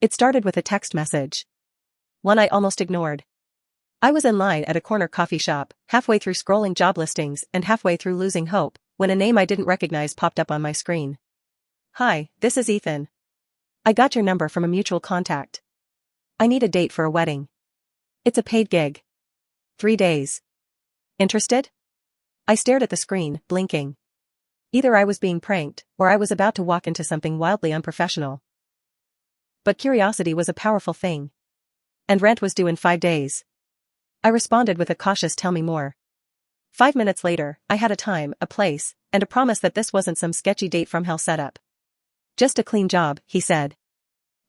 It started with a text message. One I almost ignored. I was in line at a corner coffee shop, halfway through scrolling job listings and halfway through losing hope, when a name I didn't recognize popped up on my screen. Hi, this is Ethan. I got your number from a mutual contact. I need a date for a wedding. It's a paid gig. 3 days. Interested? I stared at the screen, blinking. Either I was being pranked, or I was about to walk into something wildly unprofessional. But curiosity was a powerful thing. And rent was due in 5 days. I responded with a cautious tell me more. 5 minutes later, I had a time, a place, and a promise that this wasn't some sketchy date from hell setup. Just a clean job, he said.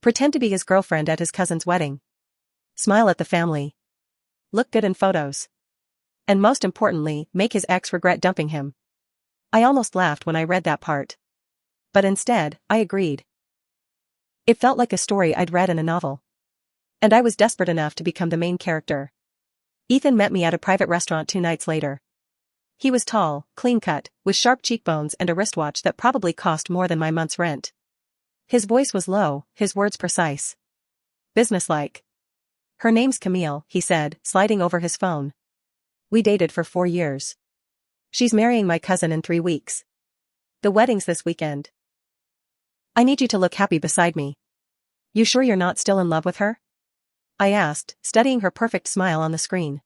Pretend to be his girlfriend at his cousin's wedding. Smile at the family. Look good in photos. And most importantly, make his ex regret dumping him. I almost laughed when I read that part. But instead, I agreed. It felt like a story I'd read in a novel. And I was desperate enough to become the main character. Ethan met me at a private restaurant 2 nights later. He was tall, clean-cut, with sharp cheekbones and a wristwatch that probably cost more than my month's rent. His voice was low, his words precise. Businesslike. Her name's Camille, he said, sliding over his phone. We dated for 4 years. She's marrying my cousin in 3 weeks. The wedding's this weekend. I need you to look happy beside me. You sure you're not still in love with her? I asked, studying her perfect smile on the screen.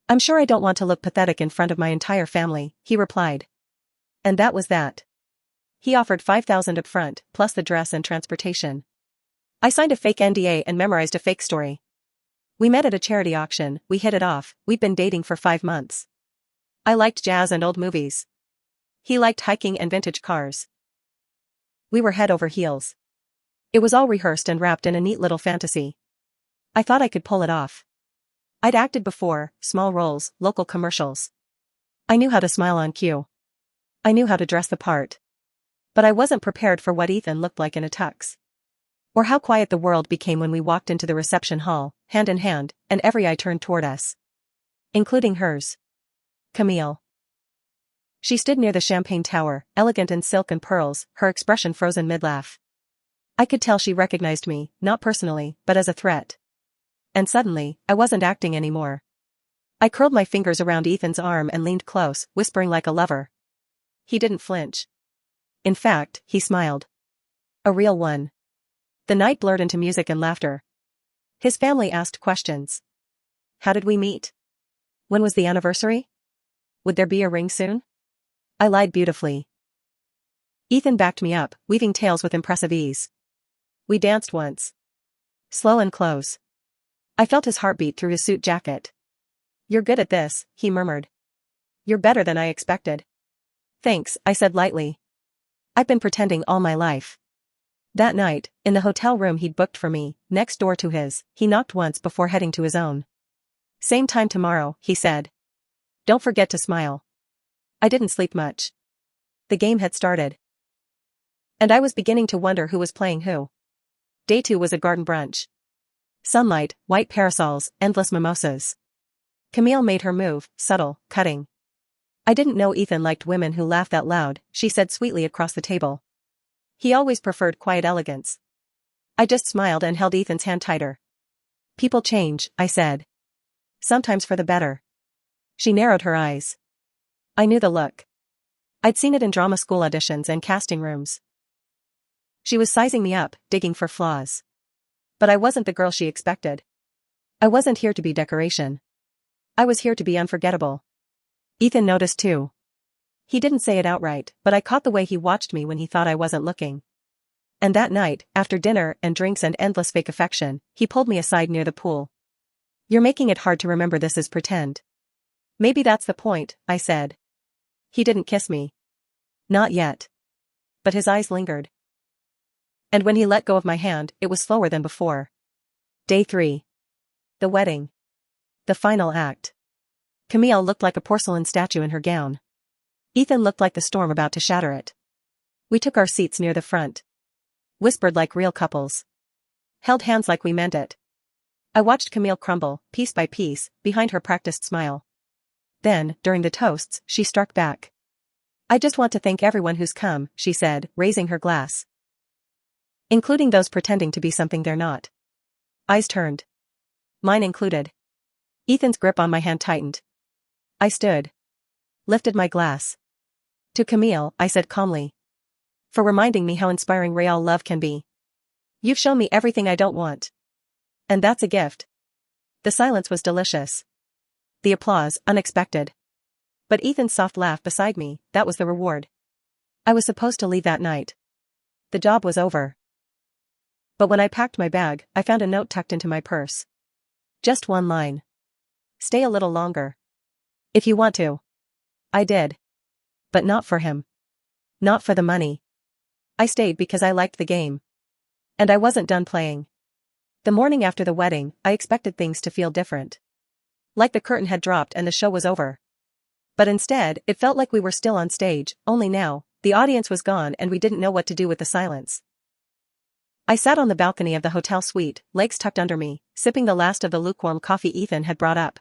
I'm sure I don't want to look pathetic in front of my entire family, he replied. And that was that. He offered $5,000 up front, plus the dress and transportation. I signed a fake NDA and memorized a fake story. We met at a charity auction, we hit it off, we'd been dating for 5 months. I liked jazz and old movies. He liked hiking and vintage cars. We were head over heels. It was all rehearsed and wrapped in a neat little fantasy. I thought I could pull it off. I'd acted before, small roles, local commercials. I knew how to smile on cue. I knew how to dress the part. But I wasn't prepared for what Ethan looked like in a tux. Or how quiet the world became when we walked into the reception hall, hand in hand, and every eye turned toward us. Including hers. Camille. She stood near the champagne tower, elegant in silk and pearls, her expression frozen mid-laugh. I could tell she recognized me, not personally, but as a threat. And suddenly, I wasn't acting anymore. I curled my fingers around Ethan's arm and leaned close, whispering like a lover. He didn't flinch. In fact, he smiled. A real one. The night blurred into music and laughter. His family asked questions. How did we meet? When was the anniversary? Would there be a ring soon? I lied beautifully. Ethan backed me up, weaving tales with impressive ease. We danced once. Slow and close. I felt his heartbeat through his suit jacket. You're good at this, he murmured. You're better than I expected. Thanks, I said lightly. I've been pretending all my life. That night, in the hotel room he'd booked for me, next door to his, he knocked once before heading to his own. Same time tomorrow, he said. Don't forget to smile. I didn't sleep much. The game had started. And I was beginning to wonder who was playing who. Day 2 was a garden brunch. Sunlight, white parasols, endless mimosas. Camille made her move, subtle, cutting. I didn't know Ethan liked women who laughed that loud, she said sweetly across the table. He always preferred quiet elegance. I just smiled and held Ethan's hand tighter. People change, I said. Sometimes for the better. She narrowed her eyes. I knew the look. I'd seen it in drama school auditions and casting rooms. She was sizing me up, digging for flaws. But I wasn't the girl she expected. I wasn't here to be decoration. I was here to be unforgettable. Ethan noticed too. He didn't say it outright, but I caught the way he watched me when he thought I wasn't looking. And that night, after dinner and drinks and endless fake affection, he pulled me aside near the pool. You're making it hard to remember this as pretend. Maybe that's the point, I said. He didn't kiss me. Not yet. But his eyes lingered. And when he let go of my hand, it was slower than before. Day 3. The wedding. The final act. Camille looked like a porcelain statue in her gown. Ethan looked like the storm about to shatter it. We took our seats near the front. Whispered like real couples. Held hands like we meant it. I watched Camille crumble, piece by piece, behind her practiced smile. Then, during the toasts, she struck back. I just want to thank everyone who's come, she said, raising her glass. Including those pretending to be something they're not. Eyes turned. Mine included. Ethan's grip on my hand tightened. I stood. Lifted my glass. To Camille, I said calmly. For reminding me how inspiring real love can be. You've shown me everything I don't want. And that's a gift. The silence was delicious. The applause, unexpected. But Ethan's soft laugh beside me, that was the reward. I was supposed to leave that night. The job was over. But when I packed my bag, I found a note tucked into my purse. Just one line. Stay a little longer. If you want to. I did. But not for him. Not for the money. I stayed because I liked the game. And I wasn't done playing. The morning after the wedding, I expected things to feel different. Like the curtain had dropped and the show was over. But instead, it felt like we were still on stage, only now, the audience was gone and we didn't know what to do with the silence. I sat on the balcony of the hotel suite, legs tucked under me, sipping the last of the lukewarm coffee Ethan had brought up.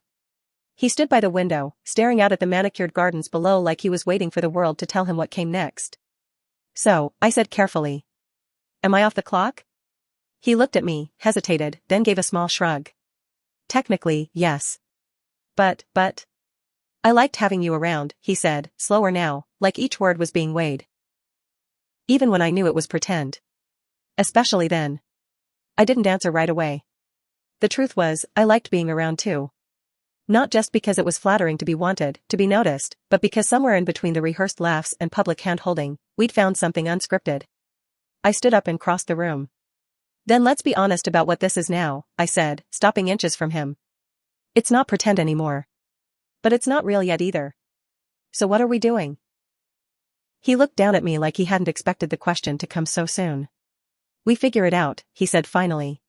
He stood by the window, staring out at the manicured gardens below like he was waiting for the world to tell him what came next. So, I said carefully. Am I off the clock? He looked at me, hesitated, then gave a small shrug. Technically, yes. But. I liked having you around, he said, slower now, like each word was being weighed. Even when I knew it was pretend. Especially then. I didn't answer right away. The truth was, I liked being around too. Not just because it was flattering to be wanted, to be noticed, but because somewhere in between the rehearsed laughs and public hand-holding, we'd found something unscripted. I stood up and crossed the room. Then let's be honest about what this is now, I said, stopping inches from him. It's not pretend anymore. But it's not real yet either. So what are we doing? He looked down at me like he hadn't expected the question to come so soon. We figure it out, he said finally.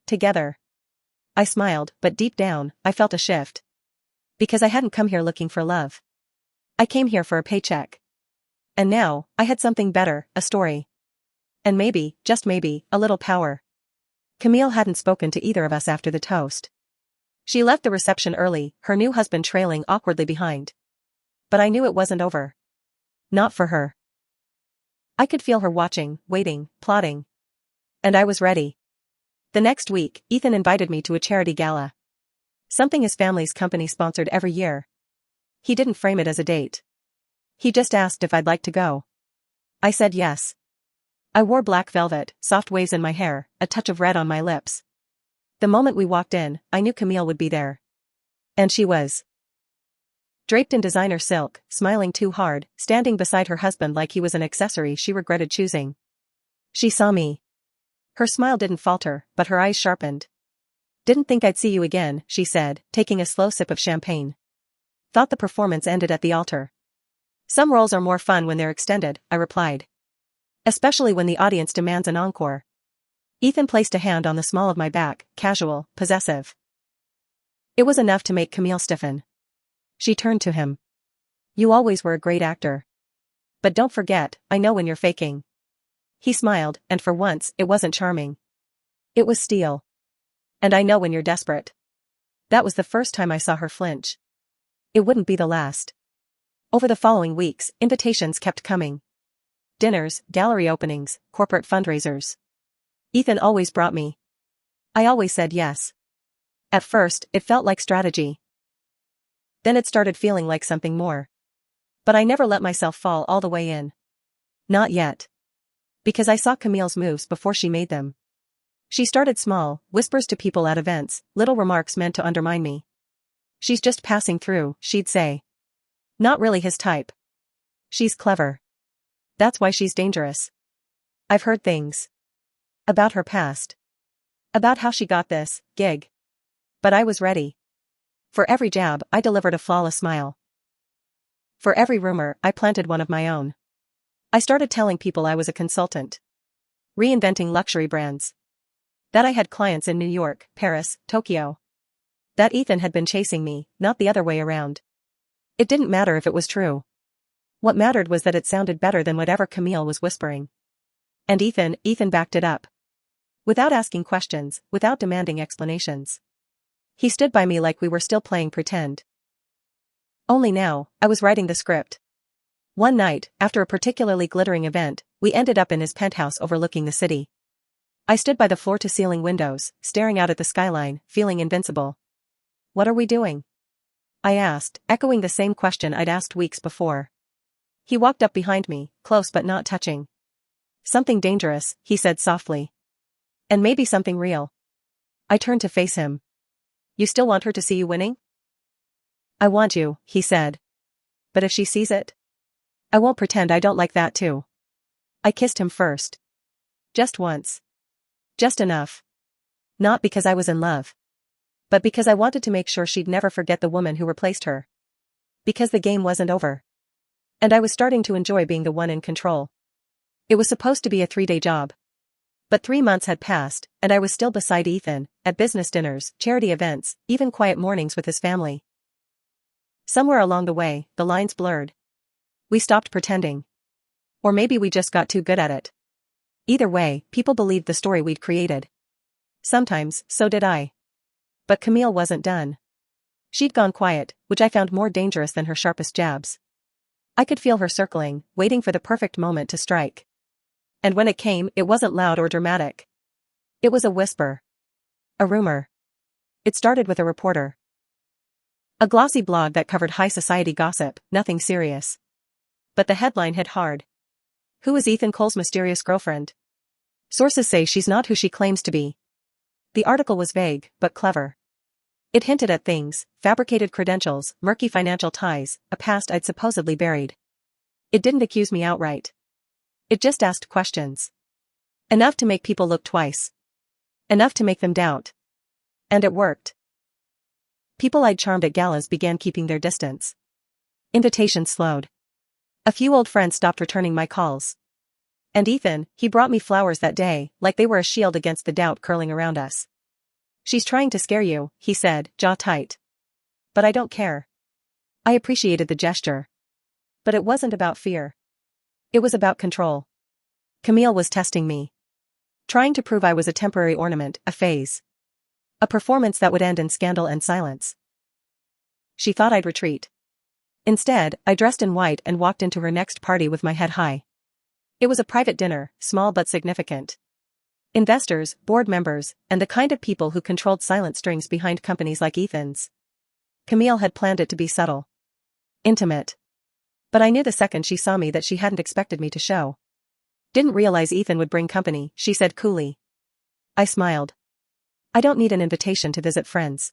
Together. I smiled, but deep down, I felt a shift. Because I hadn't come here looking for love. I came here for a paycheck. And now, I had something better, a story. And maybe, just maybe, a little power. Camille hadn't spoken to either of us after the toast. She left the reception early, her new husband trailing awkwardly behind. But I knew it wasn't over. Not for her. I could feel her watching, waiting, plotting. And I was ready. The next week, Ethan invited me to a charity gala. Something his family's company sponsored every year. He didn't frame it as a date. He just asked if I'd like to go. I said yes. I wore black velvet, soft waves in my hair, a touch of red on my lips. The moment we walked in, I knew Camille would be there. And she was. Draped in designer silk, smiling too hard, standing beside her husband like he was an accessory she regretted choosing. She saw me. Her smile didn't falter, but her eyes sharpened. Didn't think I'd see you again, she said, taking a slow sip of champagne. Thought the performance ended at the altar. Some roles are more fun when they're extended, I replied. Especially when the audience demands an encore. Ethan placed a hand on the small of my back, casual, possessive. It was enough to make Camille stiffen. She turned to him. You always were a great actor. But don't forget, I know when you're faking. He smiled, and for once, it wasn't charming. It was steel. And I know when you're desperate. That was the first time I saw her flinch. It wouldn't be the last. Over the following weeks, invitations kept coming. Dinners, gallery openings, corporate fundraisers. Ethan always brought me. I always said yes. At first, it felt like strategy. Then it started feeling like something more. But I never let myself fall all the way in. Not yet. Because I saw Camille's moves before she made them. She started small, whispers to people at events, little remarks meant to undermine me. She's just passing through, she'd say. Not really his type. She's clever. That's why she's dangerous. I've heard things. About her past. About how she got this gig. But I was ready. For every jab, I delivered a flawless smile. For every rumor, I planted one of my own. I started telling people I was a consultant. Reinventing luxury brands. That I had clients in New York, Paris, Tokyo. That Ethan had been chasing me, not the other way around. It didn't matter if it was true. What mattered was that it sounded better than whatever Camille was whispering. And Ethan backed it up. Without asking questions, without demanding explanations. He stood by me like we were still playing pretend. Only now, I was writing the script. One night, after a particularly glittering event, we ended up in his penthouse overlooking the city. I stood by the floor-to-ceiling windows, staring out at the skyline, feeling invincible. What are we doing? I asked, echoing the same question I'd asked weeks before. He walked up behind me, close but not touching. Something dangerous, he said softly. And maybe something real. I turned to face him. You still want her to see you winning? I want you, he said. But if she sees it? I won't pretend I don't like that too. I kissed him first. Just once. Just enough. Not because I was in love. But because I wanted to make sure she'd never forget the woman who replaced her. Because the game wasn't over. And I was starting to enjoy being the one in control. It was supposed to be a 3-day job. But 3 months had passed, and I was still beside Ethan, at business dinners, charity events, even quiet mornings with his family. Somewhere along the way, the lines blurred. We stopped pretending. Or maybe we just got too good at it. Either way, people believed the story we'd created. Sometimes, so did I. But Camille wasn't done. She'd gone quiet, which I found more dangerous than her sharpest jabs. I could feel her circling, waiting for the perfect moment to strike. And when it came, it wasn't loud or dramatic. It was a whisper. A rumor. It started with a reporter. A glossy blog that covered high society gossip, nothing serious. But the headline hit hard. Who is Ethan Cole's mysterious girlfriend? Sources say she's not who she claims to be. The article was vague, but clever. It hinted at things, fabricated credentials, murky financial ties, a past I'd supposedly buried. It didn't accuse me outright. It just asked questions. Enough to make people look twice. Enough to make them doubt. And it worked. People I'd charmed at galas began keeping their distance. Invitations slowed. A few old friends stopped returning my calls. And Ethan, he brought me flowers that day, like they were a shield against the doubt curling around us. She's trying to scare you, he said, jaw tight. But I don't care. I appreciated the gesture. But it wasn't about fear. It was about control. Camille was testing me. Trying to prove I was a temporary ornament, a phase. A performance that would end in scandal and silence. She thought I'd retreat. Instead, I dressed in white and walked into her next party with my head high. It was a private dinner, small but significant. Investors, board members, and the kind of people who controlled silent strings behind companies like Ethan's. Camille had planned it to be subtle. Intimate. But I knew the second she saw me that she hadn't expected me to show. Didn't realize Ethan would bring company, she said coolly. I smiled. I don't need an invitation to visit friends.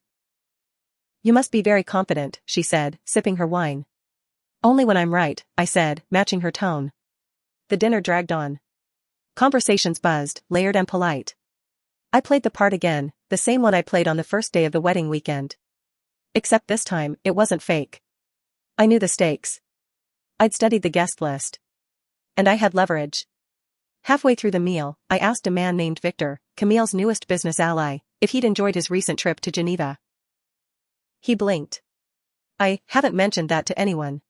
You must be very confident, she said, sipping her wine. Only when I'm right, I said, matching her tone. The dinner dragged on. Conversations buzzed, layered and polite. I played the part again, the same one I played on the first day of the wedding weekend. Except this time, it wasn't fake. I knew the stakes. I'd studied the guest list. And I had leverage. Halfway through the meal, I asked a man named Victor, Camille's newest business ally, if he'd enjoyed his recent trip to Geneva. He blinked. I haven't mentioned that to anyone.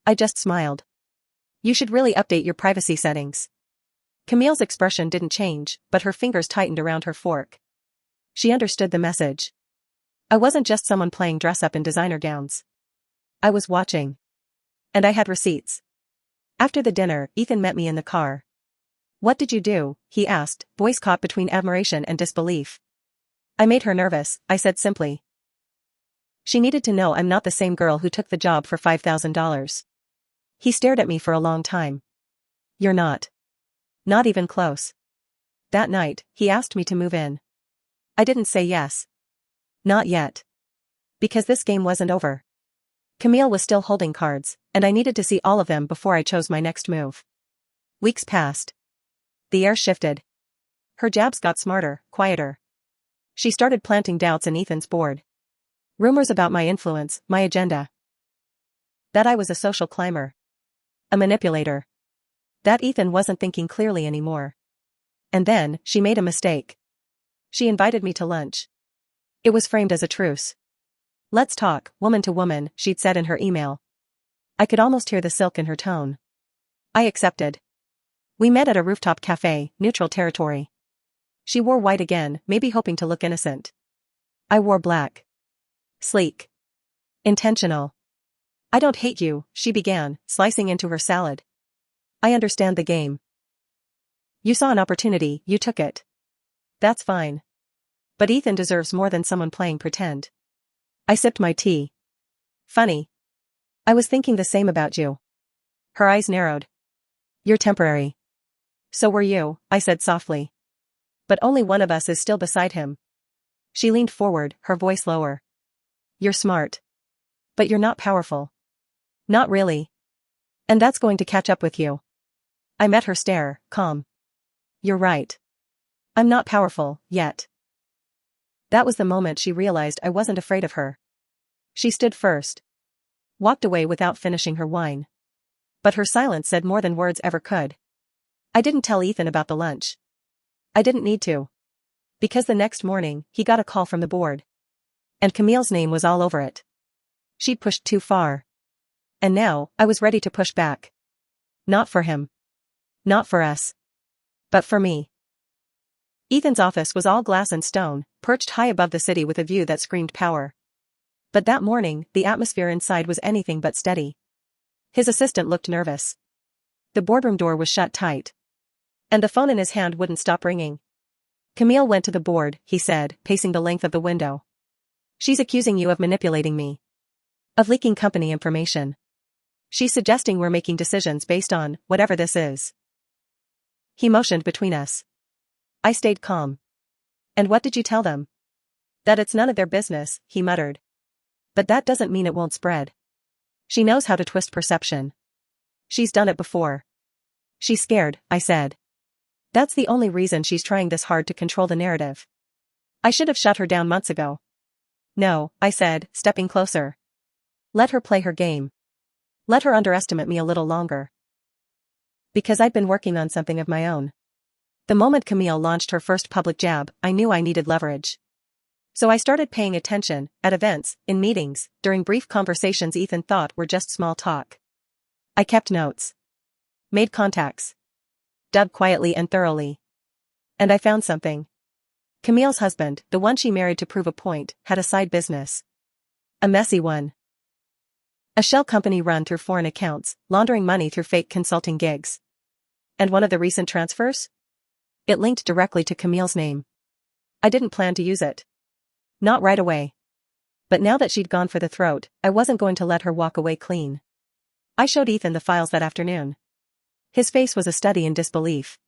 I just smiled. You should really update your privacy settings. Camille's expression didn't change, but her fingers tightened around her fork. She understood the message. I wasn't just someone playing dress-up in designer gowns. I was watching. And I had receipts. After the dinner, Ethan met me in the car. What did you do? He asked, voice caught between admiration and disbelief. I made her nervous, I said simply. She needed to know I'm not the same girl who took the job for $5,000. He stared at me for a long time. You're not. Not even close. That night, he asked me to move in. I didn't say yes. Not yet. Because this game wasn't over. Camille was still holding cards, and I needed to see all of them before I chose my next move. Weeks passed. The air shifted. Her jabs got smarter, quieter. She started planting doubts in Ethan's board. Rumors about my influence, my agenda. That I was a social climber. A manipulator. That Ethan wasn't thinking clearly anymore. And then, she made a mistake. She invited me to lunch. It was framed as a truce. Let's talk, woman to woman, she'd said in her email. I could almost hear the silk in her tone. I accepted. We met at a rooftop cafe, neutral territory. She wore white again, maybe hoping to look innocent. I wore black. Sleek. Intentional. I don't hate you, she began, slicing into her salad. I understand the game. You saw an opportunity, you took it. That's fine. But Ethan deserves more than someone playing pretend. I sipped my tea. Funny. I was thinking the same about you. Her eyes narrowed. You're temporary. So were you, I said softly. But only one of us is still beside him. She leaned forward, her voice lower. You're smart. But you're not powerful. Not really. And that's going to catch up with you. I met her stare, calm. You're right. I'm not powerful, yet. That was the moment she realized I wasn't afraid of her. She stood first. Walked away without finishing her wine. But her silence said more than words ever could. I didn't tell Ethan about the lunch. I didn't need to. Because the next morning, he got a call from the board. And Camille's name was all over it. She'd pushed too far. And now, I was ready to push back. Not for him. Not for us. But for me. Ethan's office was all glass and stone, perched high above the city with a view that screamed power. But that morning, the atmosphere inside was anything but steady. His assistant looked nervous. The boardroom door was shut tight. And the phone in his hand wouldn't stop ringing. Camille went to the board, he said, pacing the length of the window. She's accusing you of manipulating me. Of leaking company information. She's suggesting we're making decisions based on whatever this is. He motioned between us. I stayed calm. And what did you tell them? That it's none of their business, he muttered. But that doesn't mean it won't spread. She knows how to twist perception. She's done it before. She's scared, I said. That's the only reason she's trying this hard to control the narrative. I should have shut her down months ago. No, I said, stepping closer. Let her play her game. Let her underestimate me a little longer. Because I'd been working on something of my own. The moment Camille launched her first public jab, I knew I needed leverage. So I started paying attention, at events, in meetings, during brief conversations Ethan thought were just small talk. I kept notes. Made contacts. Dubbed quietly and thoroughly. And I found something. Camille's husband, the one she married to prove a point, had a side business. A messy one. A shell company run through foreign accounts, laundering money through fake consulting gigs. And one of the recent transfers? It linked directly to Camille's name. I didn't plan to use it. Not right away. But now that she'd gone for the throat, I wasn't going to let her walk away clean. I showed Ethan the files that afternoon. His face was a study in disbelief.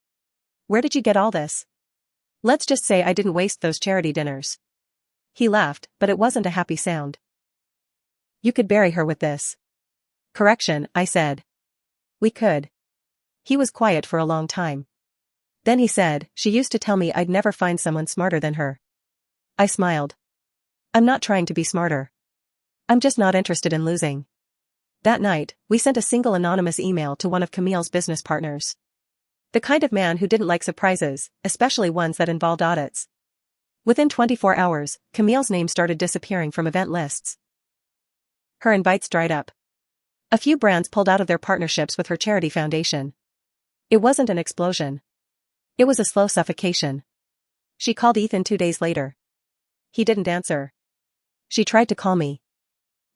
Where did you get all this? Let's just say I didn't waste those charity dinners. He laughed, but it wasn't a happy sound. You could bury her with this. Correction, I said. We could. He was quiet for a long time. Then he said, she used to tell me I'd never find someone smarter than her. I smiled. I'm not trying to be smarter. I'm just not interested in losing. That night, we sent a single anonymous email to one of Camille's business partners. The kind of man who didn't like surprises, especially ones that involved audits. Within 24 hours, Camille's name started disappearing from event lists. Her invites dried up. A few brands pulled out of their partnerships with her charity foundation. It wasn't an explosion. It was a slow suffocation. She called Ethan 2 days later. He didn't answer. She tried to call me.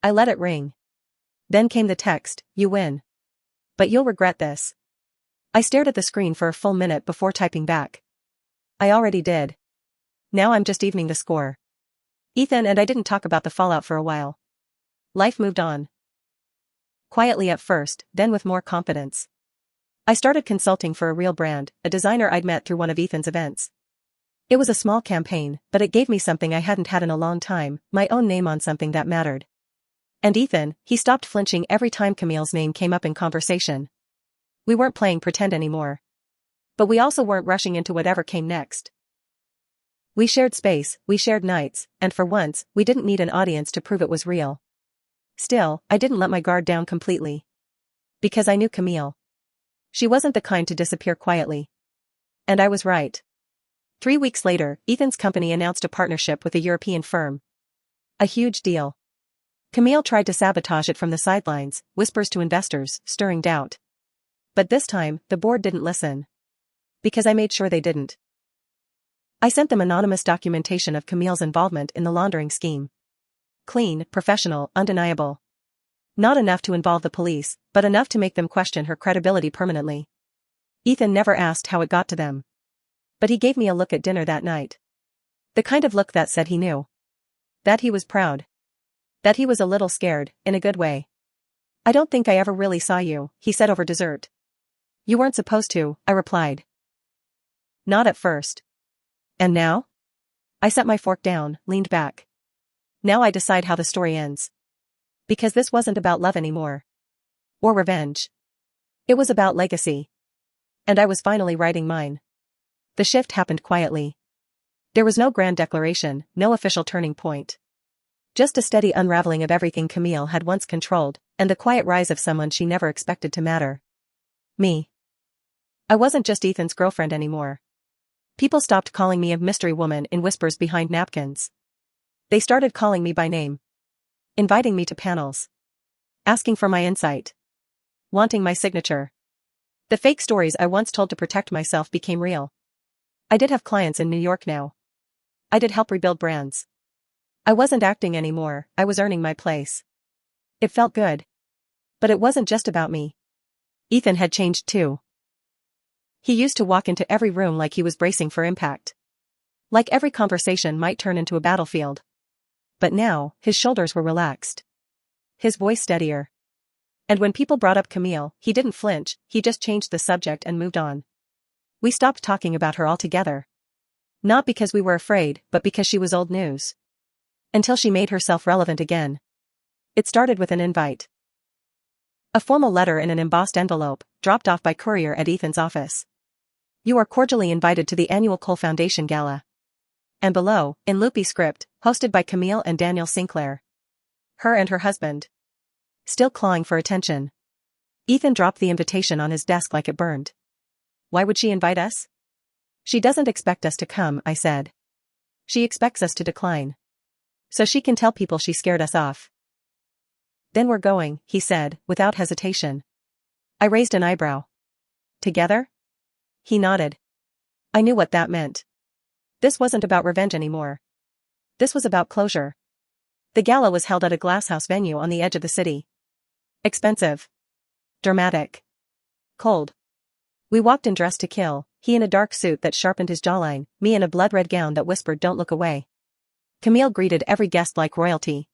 I let it ring. Then came the text, you win. But you'll regret this. I stared at the screen for a full minute before typing back. I already did. Now I'm just evening the score. Ethan and I didn't talk about the fallout for a while. Life moved on. Quietly at first, then with more confidence. I started consulting for a real brand, a designer I'd met through one of Ethan's events. It was a small campaign, but it gave me something I hadn't had in a long time, my own name on something that mattered. And Ethan, he stopped flinching every time Camille's name came up in conversation. We weren't playing pretend anymore. But we also weren't rushing into whatever came next. We shared space, we shared nights, and for once, we didn't need an audience to prove it was real. Still, I didn't let my guard down completely. Because I knew Camille. She wasn't the kind to disappear quietly. And I was right. 3 weeks later, Ethan's company announced a partnership with a European firm. A huge deal. Camille tried to sabotage it from the sidelines, whispers to investors, stirring doubt. But this time, the board didn't listen. Because I made sure they didn't. I sent them anonymous documentation of Camille's involvement in the laundering scheme. Clean, professional, undeniable. Not enough to involve the police, but enough to make them question her credibility permanently. Ethan never asked how it got to them. But he gave me a look at dinner that night. The kind of look that said he knew. That he was proud. That he was a little scared, in a good way. I don't think I ever really saw you, he said over dessert. You weren't supposed to, I replied. Not at first. And now? I set my fork down, leaned back. Now I decide how the story ends. Because this wasn't about love anymore. Or revenge. It was about legacy. And I was finally writing mine. The shift happened quietly. There was no grand declaration, no official turning point. Just a steady unraveling of everything Camille had once controlled, and the quiet rise of someone she never expected to matter. Me. I wasn't just Ethan's girlfriend anymore. People stopped calling me a mystery woman in whispers behind napkins. They started calling me by name. Inviting me to panels. Asking for my insight. Wanting my signature. The fake stories I once told to protect myself became real. I did have clients in New York now. I did help rebuild brands. I wasn't acting anymore, I was earning my place. It felt good. But it wasn't just about me. Ethan had changed too. He used to walk into every room like he was bracing for impact. Like every conversation might turn into a battlefield. But now, his shoulders were relaxed. His voice steadier. And when people brought up Camille, he didn't flinch, he just changed the subject and moved on. We stopped talking about her altogether. Not because we were afraid, but because she was old news. Until she made herself relevant again. It started with an invite. A formal letter in an embossed envelope, dropped off by courier at Ethan's office. You are cordially invited to the annual Cole Foundation Gala. And below, in loopy script, hosted by Camille and Daniel Sinclair. Her and her husband. Still clawing for attention. Ethan dropped the invitation on his desk like it burned. Why would she invite us? She doesn't expect us to come, I said. She expects us to decline. So she can tell people she scared us off. Then we're going, he said, without hesitation. I raised an eyebrow. Together? He nodded. I knew what that meant. This wasn't about revenge anymore. This was about closure. The gala was held at a glasshouse venue on the edge of the city. Expensive. Dramatic. Cold. We walked in dressed to kill, he in a dark suit that sharpened his jawline, me in a blood-red gown that whispered don't look away. Camille greeted every guest like royalty.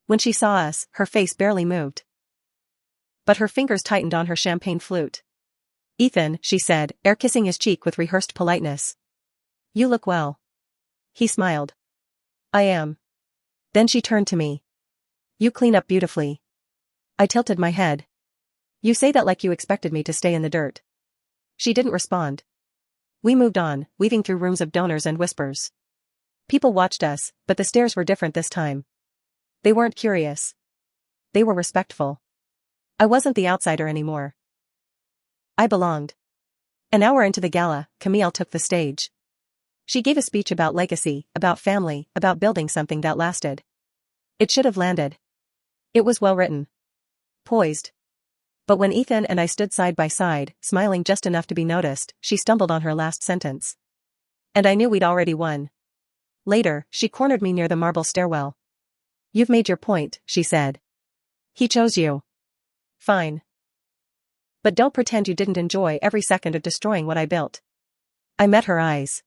When she saw us, her face barely moved. But her fingers tightened on her champagne flute. Ethan, she said, air-kissing his cheek with rehearsed politeness. You look well. He smiled. I am. Then she turned to me. You clean up beautifully. I tilted my head. You say that like you expected me to stay in the dirt. She didn't respond. We moved on, weaving through rooms of donors and whispers. People watched us, but the stares were different this time. They weren't curious. They were respectful. I wasn't the outsider anymore. I belonged. An hour into the gala, Camille took the stage. She gave a speech about legacy, about family, about building something that lasted. It should have landed. It was well written. Poised. But when Ethan and I stood side by side, smiling just enough to be noticed, she stumbled on her last sentence. And I knew we'd already won. Later, she cornered me near the marble stairwell. You've made your point, she said. He chose you. Fine. But don't pretend you didn't enjoy every second of destroying what I built. I met her eyes.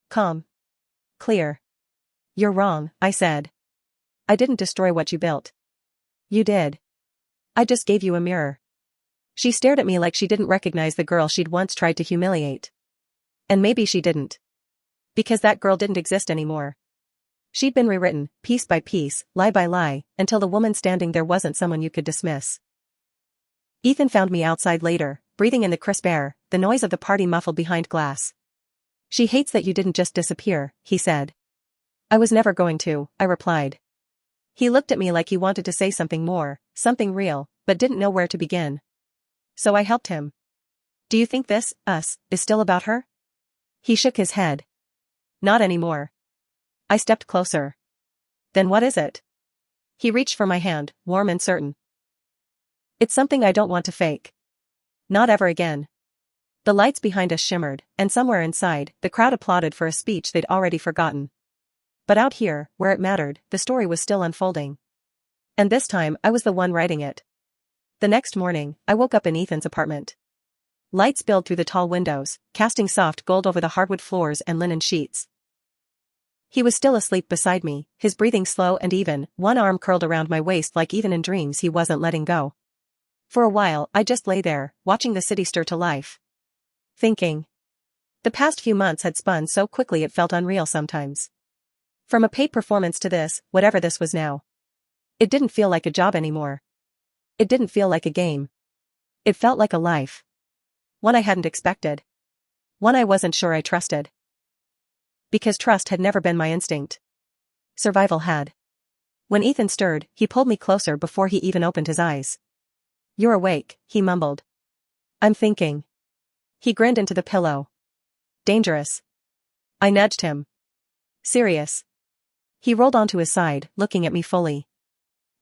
Calm. Clear. You're wrong, I said. I didn't destroy what you built. You did. I just gave you a mirror. She stared at me like she didn't recognize the girl she'd once tried to humiliate. And maybe she didn't. Because that girl didn't exist anymore. She'd been rewritten, piece by piece, lie by lie, until the woman standing there wasn't someone you could dismiss. Ethan found me outside later, breathing in the crisp air, the noise of the party muffled behind glass. She hates that you didn't just disappear, he said. I was never going to, I replied. He looked at me like he wanted to say something more, something real, but didn't know where to begin. So I helped him. Do you think this, us, is still about her? He shook his head. Not anymore. I stepped closer. Then what is it? He reached for my hand, warm and certain. It's something I don't want to fake. Not ever again. The lights behind us shimmered, and somewhere inside, the crowd applauded for a speech they'd already forgotten. But out here, where it mattered, the story was still unfolding. And this time, I was the one writing it. The next morning, I woke up in Ethan's apartment. Light spilled through the tall windows, casting soft gold over the hardwood floors and linen sheets. He was still asleep beside me, his breathing slow and even, one arm curled around my waist like even in dreams he wasn't letting go. For a while, I just lay there, watching the city stir to life. Thinking. The past few months had spun so quickly it felt unreal sometimes. From a paid performance to this, whatever this was now. It didn't feel like a job anymore. It didn't feel like a game. It felt like a life. One I hadn't expected. One I wasn't sure I trusted. Because trust had never been my instinct. Survival had. When Ethan stirred, he pulled me closer before he even opened his eyes. "You're awake," he mumbled. "I'm thinking." He grinned into the pillow. "Dangerous." I nudged him. "Serious." He rolled onto his side, looking at me fully.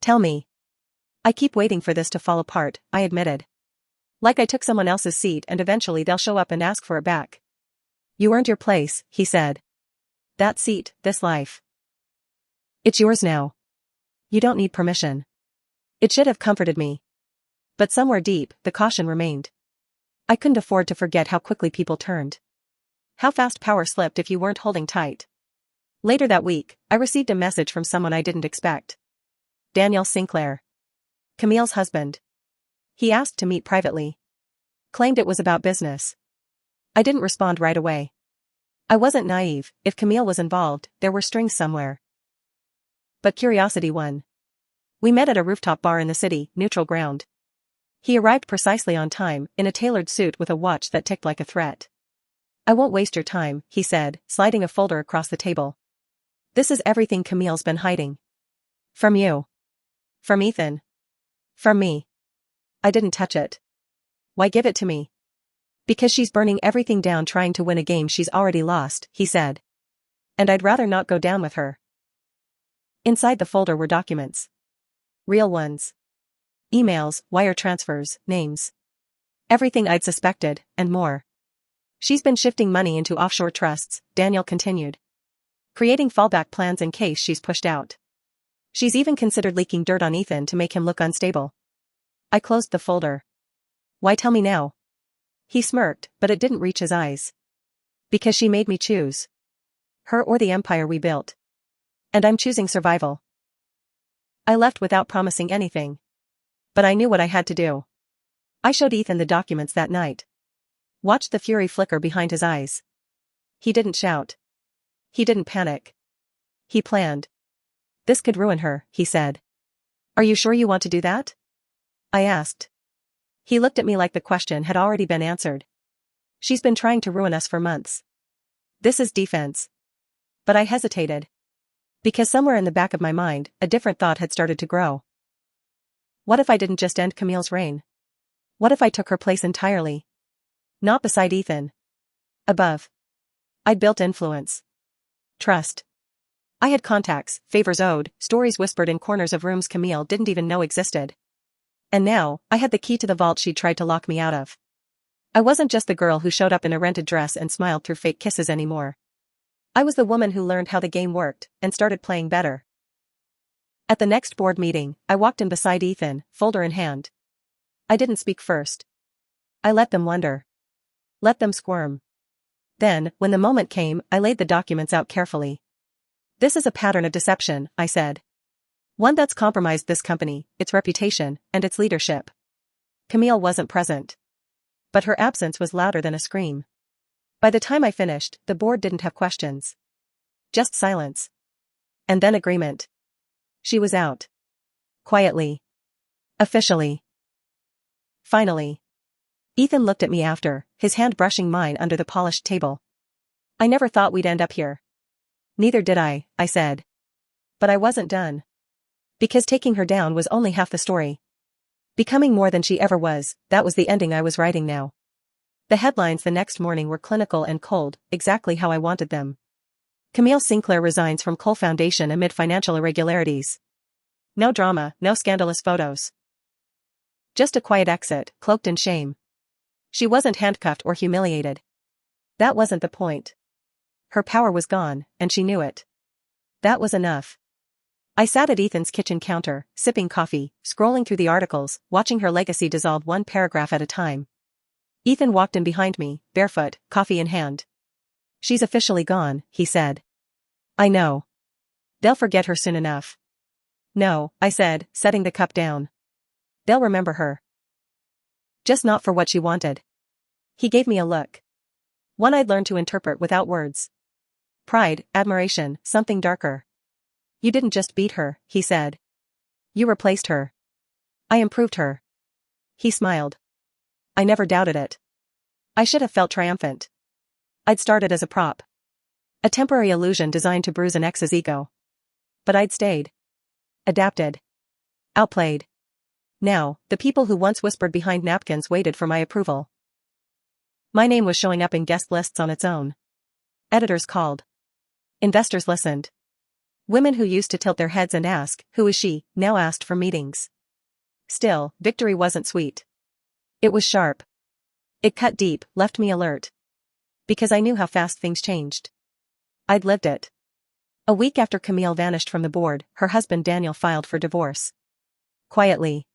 "Tell me." "I keep waiting for this to fall apart," I admitted. "Like I took someone else's seat and eventually they'll show up and ask for it back." "You earned your place," he said. "That seat, this life. It's yours now. You don't need permission." It should have comforted me. But somewhere deep, the caution remained. I couldn't afford to forget how quickly people turned. How fast power slipped if you weren't holding tight. Later that week, I received a message from someone I didn't expect. Daniel Sinclair. Camille's husband. He asked to meet privately. Claimed it was about business. I didn't respond right away. I wasn't naive. If Camille was involved, there were strings somewhere. But curiosity won. We met at a rooftop bar in the city, neutral ground. He arrived precisely on time, in a tailored suit with a watch that ticked like a threat. "I won't waste your time," he said, sliding a folder across the table. "This is everything Camille's been hiding. From you. From Ethan. From me." I didn't touch it. "Why give it to me?" "Because she's burning everything down trying to win a game she's already lost," he said. "And I'd rather not go down with her." Inside the folder were documents. Real ones. Emails, wire transfers, names. Everything I'd suspected, and more. "She's been shifting money into offshore trusts," Daniel continued. "Creating fallback plans in case she's pushed out. She's even considered leaking dirt on Ethan to make him look unstable." I closed the folder. "Why tell me now?" He smirked, but it didn't reach his eyes. "Because she made me choose. Her or the empire we built. And I'm choosing survival." I left without promising anything. But I knew what I had to do. I showed Ethan the documents that night. Watched the fury flicker behind his eyes. He didn't shout. He didn't panic. He planned. "This could ruin her," he said. "Are you sure you want to do that?" I asked. He looked at me like the question had already been answered. "She's been trying to ruin us for months. This is defense." But I hesitated. Because somewhere in the back of my mind, a different thought had started to grow. What if I didn't just end Camille's reign? What if I took her place entirely? Not beside Ethan. Above. I'd built influence. Trust. I had contacts, favors owed, stories whispered in corners of rooms Camille didn't even know existed. And now, I had the key to the vault she'd tried to lock me out of. I wasn't just the girl who showed up in a rented dress and smiled through fake kisses anymore. I was the woman who learned how the game worked, and started playing better. At the next board meeting, I walked in beside Ethan, folder in hand. I didn't speak first. I let them wonder. Let them squirm. Then, when the moment came, I laid the documents out carefully. "This is a pattern of deception," I said. "One that's compromised this company, its reputation, and its leadership." Camille wasn't present. But her absence was louder than a scream. By the time I finished, the board didn't have questions. Just silence. And then agreement. She was out. Quietly. Officially. Finally. Ethan looked at me after, his hand brushing mine under the polished table. "I never thought we'd end up here." "Neither did I said. But I wasn't done. Because taking her down was only half the story. Becoming more than she ever was, that was the ending I was writing now. The headlines the next morning were clinical and cold, exactly how I wanted them. Camille Sinclair resigns from Cole Foundation amid financial irregularities. No drama, no scandalous photos. Just a quiet exit, cloaked in shame. She wasn't handcuffed or humiliated. That wasn't the point. Her power was gone, and she knew it. That was enough. I sat at Ethan's kitchen counter, sipping coffee, scrolling through the articles, watching her legacy dissolve one paragraph at a time. Ethan walked in behind me, barefoot, coffee in hand. She's officially gone, he said. I know. They'll forget her soon enough. No, I said, setting the cup down. They'll remember her. Just not for what she wanted. He gave me a look. One I'd learned to interpret without words. Pride, admiration, something darker. You didn't just beat her, he said. You replaced her. I improved her. He smiled. I never doubted it. I should have felt triumphant. I'd started as a prop. A temporary illusion designed to bruise an ex's ego. But I'd stayed. Adapted. Outplayed. Now, the people who once whispered behind napkins waited for my approval. My name was showing up in guest lists on its own. Editors called. Investors listened. Women who used to tilt their heads and ask, "Who is she?" now asked for meetings. Still, victory wasn't sweet. It was sharp. It cut deep, left me alert. Because I knew how fast things changed. I'd lived it. A week after Camille vanished from the board, her husband Daniel filed for divorce. Quietly.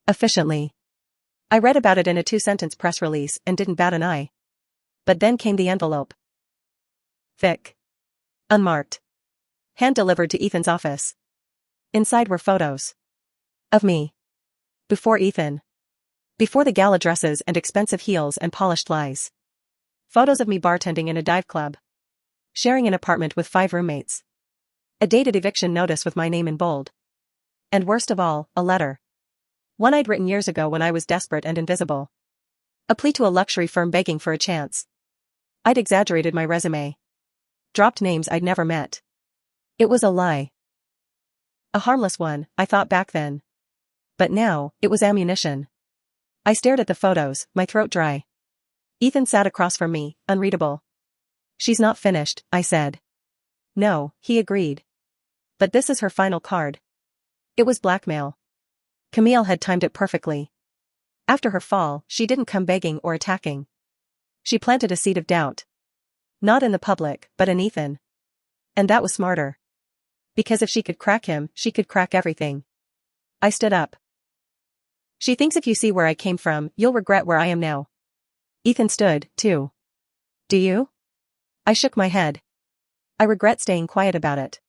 Efficiently. I read about it in a 2-sentence press release and didn't bat an eye. But then came the envelope. Thick. Unmarked. Hand-delivered to Ethan's office. Inside were photos. Of me. Before Ethan. Before the gala dresses and expensive heels and polished lies. Photos of me bartending in a dive club. Sharing an apartment with 5 roommates. A dated eviction notice with my name in bold. And worst of all, a letter. One I'd written years ago when I was desperate and invisible. A plea to a luxury firm begging for a chance. I'd exaggerated my resume. Dropped names I'd never met. It was a lie. A harmless one, I thought back then. But now, it was ammunition. I stared at the photos, my throat dry. Ethan sat across from me, unreadable. She's not finished, I said. No, he agreed. But this is her final card. It was blackmail. Camille had timed it perfectly. After her fall, she didn't come begging or attacking. She planted a seed of doubt. Not in the public, but in Ethan. And that was smarter. Because if she could crack him, she could crack everything. I stood up. She thinks if you see where I came from, you'll regret where I am now. Ethan stood, too. Do you? I shook my head. I regret staying quiet about it.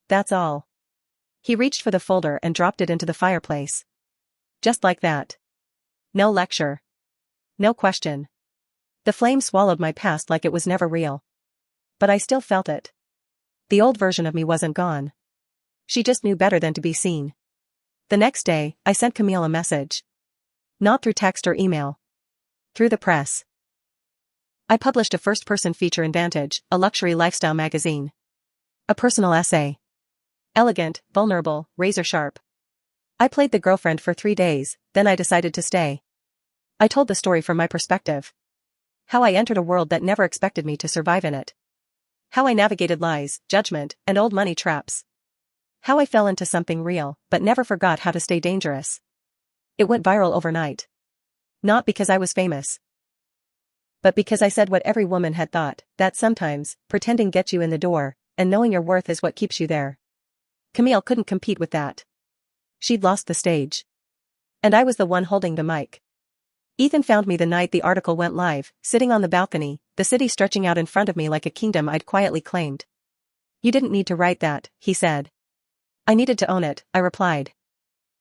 That's all. He reached for the folder and dropped it into the fireplace. Just like that. No lecture. No question. The flame swallowed my past like it was never real. But I still felt it. The old version of me wasn't gone. She just knew better than to be seen. The next day, I sent Camille a message. Not through text or email. Through the press. I published a first-person feature in Vantage, a luxury lifestyle magazine. A personal essay. Elegant, vulnerable, razor-sharp. I played the girlfriend for 3 days, then I decided to stay. I told the story from my perspective. How I entered a world that never expected me to survive in it. How I navigated lies, judgment, and old money traps. How I fell into something real, but never forgot how to stay dangerous. It went viral overnight. Not because I was famous. But because I said what every woman had thought, that sometimes, pretending gets you in the door, and knowing your worth is what keeps you there. Camille couldn't compete with that. She'd lost the stage. And I was the one holding the mic. Ethan found me the night the article went live, sitting on the balcony, the city stretching out in front of me like a kingdom I'd quietly claimed. You didn't need to write that, he said. I needed to own it, I replied.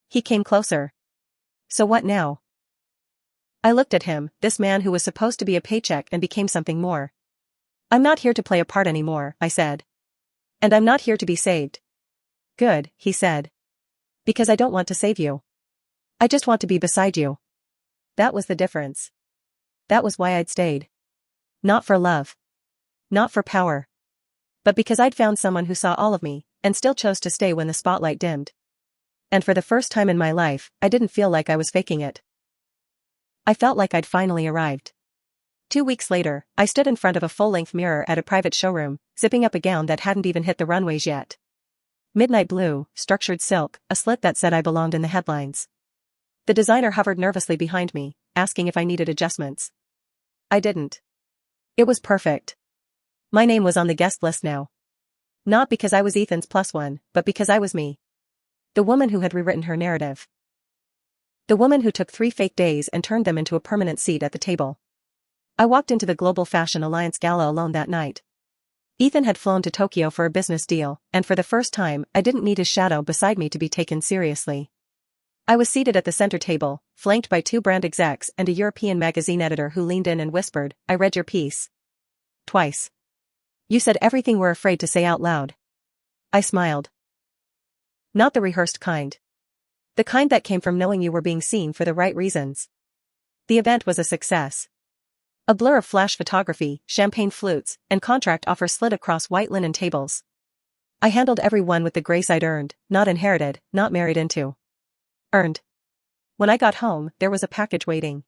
He came closer. So what now? I looked at him, this man who was supposed to be a paycheck and became something more. I'm not here to play a part anymore, I said. And I'm not here to be saved. Good, he said. Because I don't want to save you. I just want to be beside you. That was the difference. That was why I'd stayed. Not for love. Not for power. But because I'd found someone who saw all of me, and still chose to stay when the spotlight dimmed. And for the first time in my life, I didn't feel like I was faking it. I felt like I'd finally arrived. 2 weeks later, I stood in front of a full-length mirror at a private showroom, zipping up a gown that hadn't even hit the runways yet. Midnight blue, structured silk, a slit that said I belonged in the headlines. The designer hovered nervously behind me, asking if I needed adjustments. I didn't. It was perfect. My name was on the guest list now. Not because I was Ethan's +1, but because I was me. The woman who had rewritten her narrative. The woman who took 3 fake days and turned them into a permanent seat at the table. I walked into the Global Fashion Alliance gala alone that night. Ethan had flown to Tokyo for a business deal, and for the first time, I didn't need his shadow beside me to be taken seriously. I was seated at the center table, flanked by 2 brand execs and a European magazine editor who leaned in and whispered, "I read your piece. Twice. You said everything we're afraid to say out loud." I smiled. Not the rehearsed kind. The kind that came from knowing you were being seen for the right reasons. The event was a success. A blur of flash photography, champagne flutes, and contract offers slid across white linen tables. I handled every one with the grace I'd earned, not inherited, not married into. Earned. When I got home, there was a package waiting.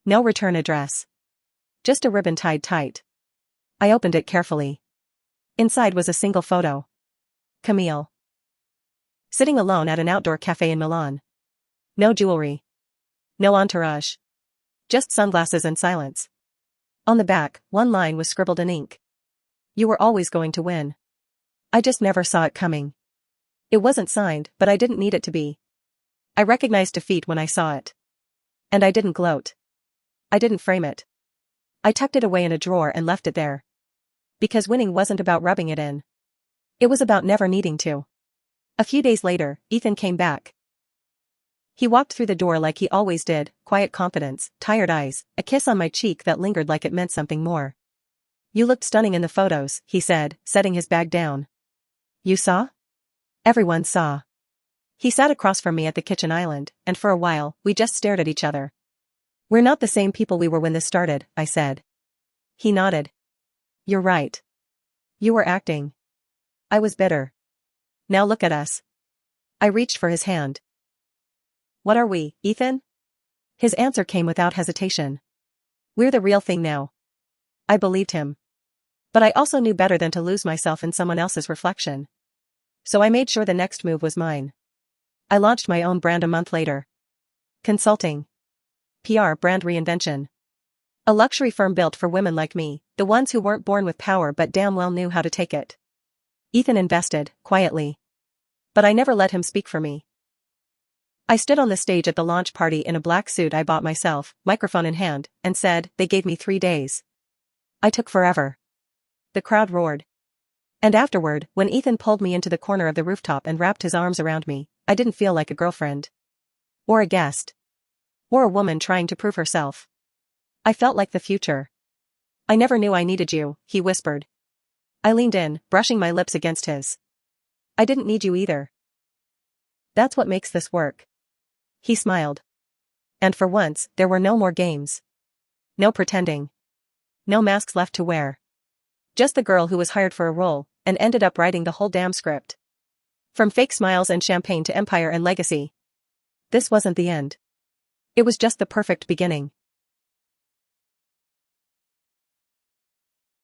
No return address. Just a ribbon tied tight. I opened it carefully. Inside was a single photo. Camille. Sitting alone at an outdoor cafe in Milan. No jewelry. No entourage. Just sunglasses and silence. On the back, one line was scribbled in ink. "You were always going to win." I just never saw it coming. It wasn't signed, but I didn't need it to be. I recognized defeat when I saw it. And I didn't gloat. I didn't frame it. I tucked it away in a drawer and left it there. Because winning wasn't about rubbing it in. It was about never needing to. A few days later, Ethan came back. He walked through the door like he always did, quiet confidence, tired eyes, a kiss on my cheek that lingered like it meant something more. "You looked stunning in the photos," he said, setting his bag down. "You saw?" Everyone saw. He sat across from me at the kitchen island, and for a while, we just stared at each other. "We're not the same people we were when this started," I said. He nodded. "You're right. You were acting." I was bitter. "Now look at us." I reached for his hand. "What are we, Ethan?" His answer came without hesitation. "We're the real thing now." I believed him. But I also knew better than to lose myself in someone else's reflection. So I made sure the next move was mine. I launched my own brand a month later. Consulting. PR brand reinvention. A luxury firm built for women like me, the ones who weren't born with power but damn well knew how to take it. Ethan invested, quietly. But I never let him speak for me. I stood on the stage at the launch party in a black suit I bought myself, microphone in hand, and said, "They gave me 3 days. I took forever." The crowd roared. And afterward, when Ethan pulled me into the corner of the rooftop and wrapped his arms around me, I didn't feel like a girlfriend. Or a guest. Or a woman trying to prove herself. I felt like the future. "I never knew I needed you," he whispered. I leaned in, brushing my lips against his. "I didn't need you either. That's what makes this work." He smiled. And for once, there were no more games. No pretending. No masks left to wear. Just the girl who was hired for a role, and ended up writing the whole damn script. From fake smiles and champagne to empire and legacy. This wasn't the end. It was just the perfect beginning.